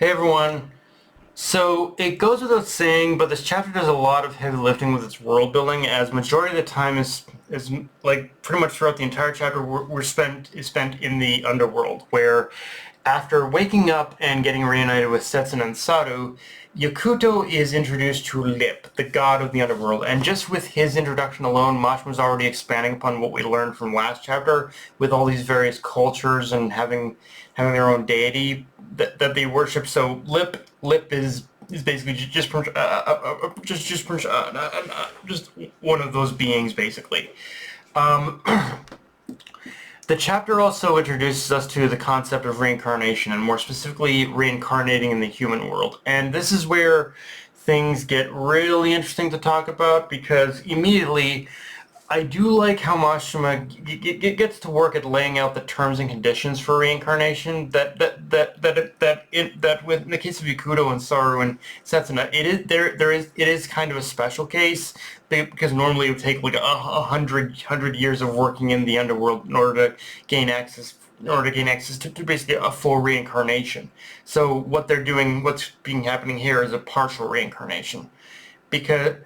Hey everyone. So it goes without saying, but this chapter does a lot of heavy lifting with its world building, as majority of the time is like pretty much throughout the entire chapter is spent in the Underworld, where after waking up and getting reunited with Setsun and Saru, Yakuto is introduced to Lip, the god of the Underworld, and just with his introduction alone, Mashima's already expanding upon what we learned from last chapter, with all these various cultures and having their own deity that they worship. So Lip is basically just one of those beings, basically. Um, the chapter also introduces us to the concept of reincarnation, and more specifically, reincarnating in the human world. And this is where things get really interesting to talk about, because immediately I do like how Mashima gets to work at laying out the terms and conditions for reincarnation. That with in the case of Yakuto and Saru and Setsuna, it is kind of a special case, because normally it would take like a hundred years of working in the underworld in order to gain access to basically a full reincarnation. So what's being happening here is a partial reincarnation, because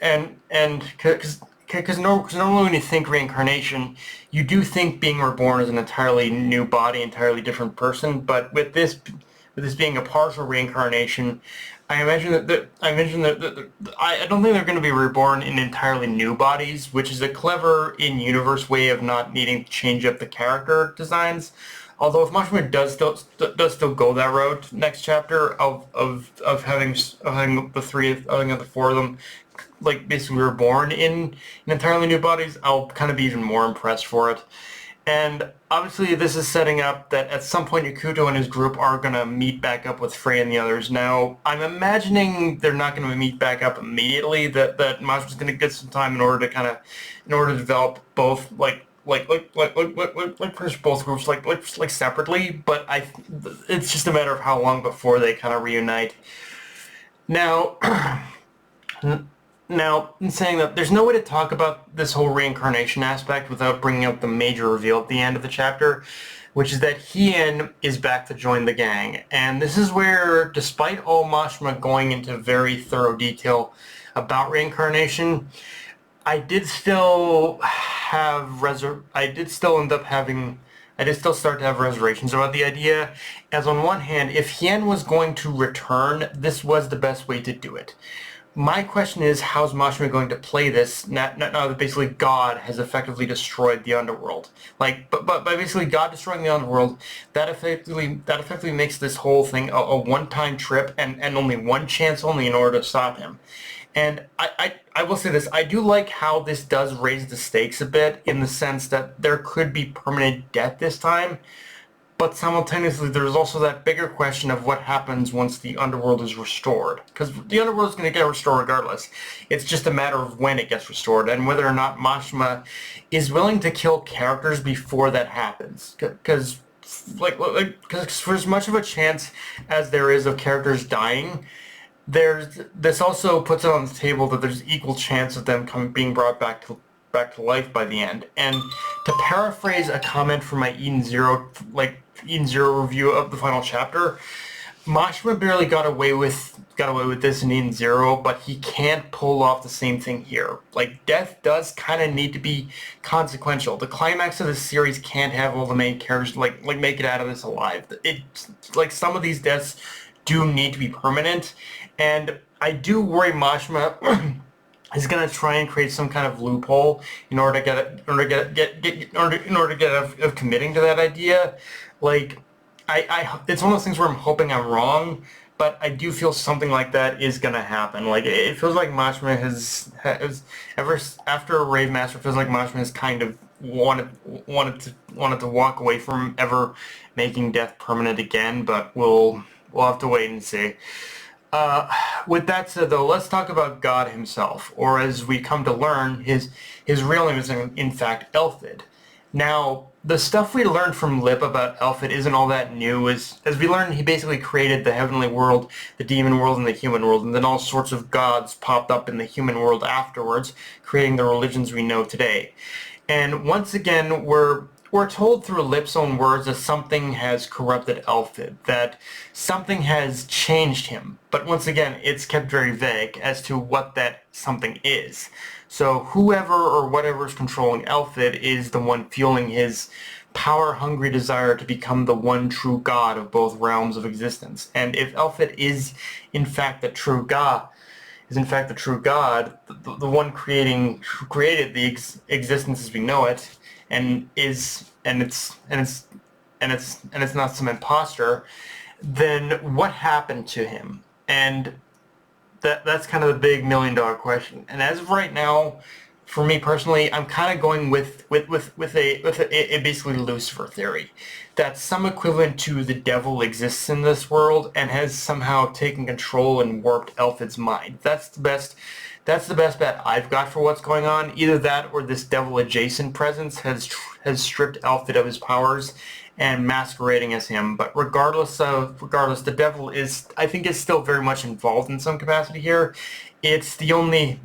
normally when you think reincarnation, you do think being reborn as an entirely new body, entirely different person. But with this being a partial reincarnation, I imagine I don't think they're going to be reborn in entirely new bodies, which is a clever in-universe way of not needing to change up the character designs. Although if Mashima does still go that route next chapter of having the four of them like basically reborn in entirely new bodies, I'll kind of be even more impressed for it. And obviously this is setting up that at some point Yakuto and his group are going to meet back up with Frey and the others. Now, I'm imagining they're not going to meet back up immediately, that Mashima's going to get some time in order to develop both push both groups like separately, but it's just a matter of how long before they kind of reunite. Now, Now, in saying that, there's no way to talk about this whole reincarnation aspect without bringing up the major reveal at the end of the chapter, which is that Hien is back to join the gang. And this is where, despite all Mashima going into very thorough detail about reincarnation, I did still start to have reservations about the idea, as on one hand, if Hien was going to return, this was the best way to do it. My question is, how's Mashima going to play this now that basically God has effectively destroyed the underworld? But by basically God destroying the underworld, that effectively makes this whole thing a one-time trip and only one chance only in order to stop him. And I will say this, I do like how this does raise the stakes a bit, in the sense that there could be permanent death this time, but simultaneously, there's also that bigger question of what happens once the underworld is restored. Because the underworld is going to get restored regardless. It's just a matter of when it gets restored, and whether or not Mashima is willing to kill characters before that happens. Because for as much of a chance as there is of characters dying, this also puts it on the table that there's equal chance of them being brought back to life by the end. And to paraphrase a comment from my Eden Zero review of the final chapter, Mashima barely got away with this in Eden Zero, but he can't pull off the same thing here. Like, death does kind of need to be consequential. The climax of the series can't have all the main characters like make it out of this alive. Some of these deaths do need to be permanent, and I do worry Mashima is going to try and create some kind of loophole in order to get out of committing to that idea. Like, it's one of those things where I'm hoping I'm wrong, but I do feel something like that is going to happen. Like, it feels like Mashima has ever after Rave Master, feels like Mashima has kind of wanted to walk away from ever making death permanent again, but we'll have to wait and see. With that said, though, let's talk about God himself, or as we come to learn, his real name is in fact Elfid. Now, the stuff we learned from Lip about Elfid isn't all that new. As we learned, he basically created the heavenly world, the demon world, and the human world, and then all sorts of gods popped up in the human world afterwards, creating the religions we know today. And once again, we're we're told through Lip's own words that something has corrupted Elfid, that something has changed him. But once again, it's kept very vague as to what that something is. So whoever or whatever is controlling Elfid is the one fueling his power-hungry desire to become the one true god of both realms of existence. And if Elfid is in fact the true god, the one who created the existence as we know it, and it's not some imposter, then what happened to him? And that's kind of the big $1,000,000 question. And as of right now, for me personally, I'm kind of going with a basically Lucifer theory, that some equivalent to the devil exists in this world and has somehow taken control and warped Elfid's mind. That's the best bet I've got for what's going on. Either that or this devil adjacent presence has stripped Elfid of his powers and masquerading as him. But regardless, the devil I think is still very much involved in some capacity here. It's the only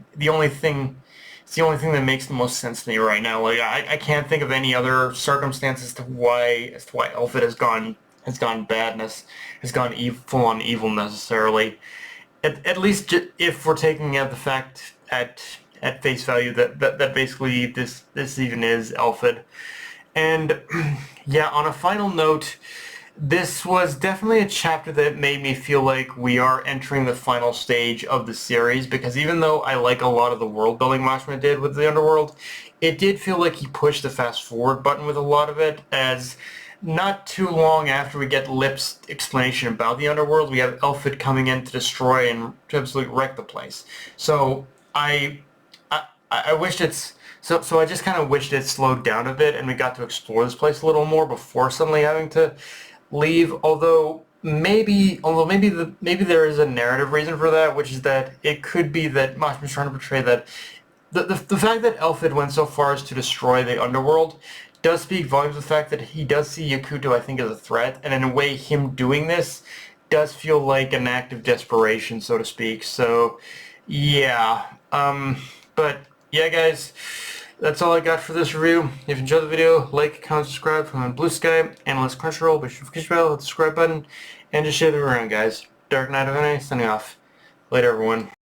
thing. It's the only thing that makes the most sense to me right now. Like I can't think of any other circumstances as to why Elfid has gone badness, has gone full on evil necessarily. At least if we're taking the fact at face value that basically this even is Elfid. And yeah, on a final note, this was definitely a chapter that made me feel like we are entering the final stage of the series, because even though I like a lot of the world building Mashima did with the Underworld, it did feel like he pushed the fast forward button with a lot of it, as not too long after we get Lip's explanation about the Underworld, we have Elfid coming in to destroy and to absolutely wreck the place. So I wished so I just kind of wished it slowed down a bit and we got to explore this place a little more before suddenly having to leave. Maybe there is a narrative reason for that, which is that it could be that Mashima's trying to portray that the fact that Elfid went so far as to destroy the Underworld does speak volumes of the fact that he does see Yakuto, I think, as a threat, and in a way him doing this does feel like an act of desperation, so to speak. So yeah, but yeah, guys, that's all I got for this review. If you enjoyed the video, like, comment, subscribe from Blue Sky, Analyst Crunchyroll, be sure to hit the subscribe button, and just share it around, guys. Dark Knight of NA, signing off. Later, everyone.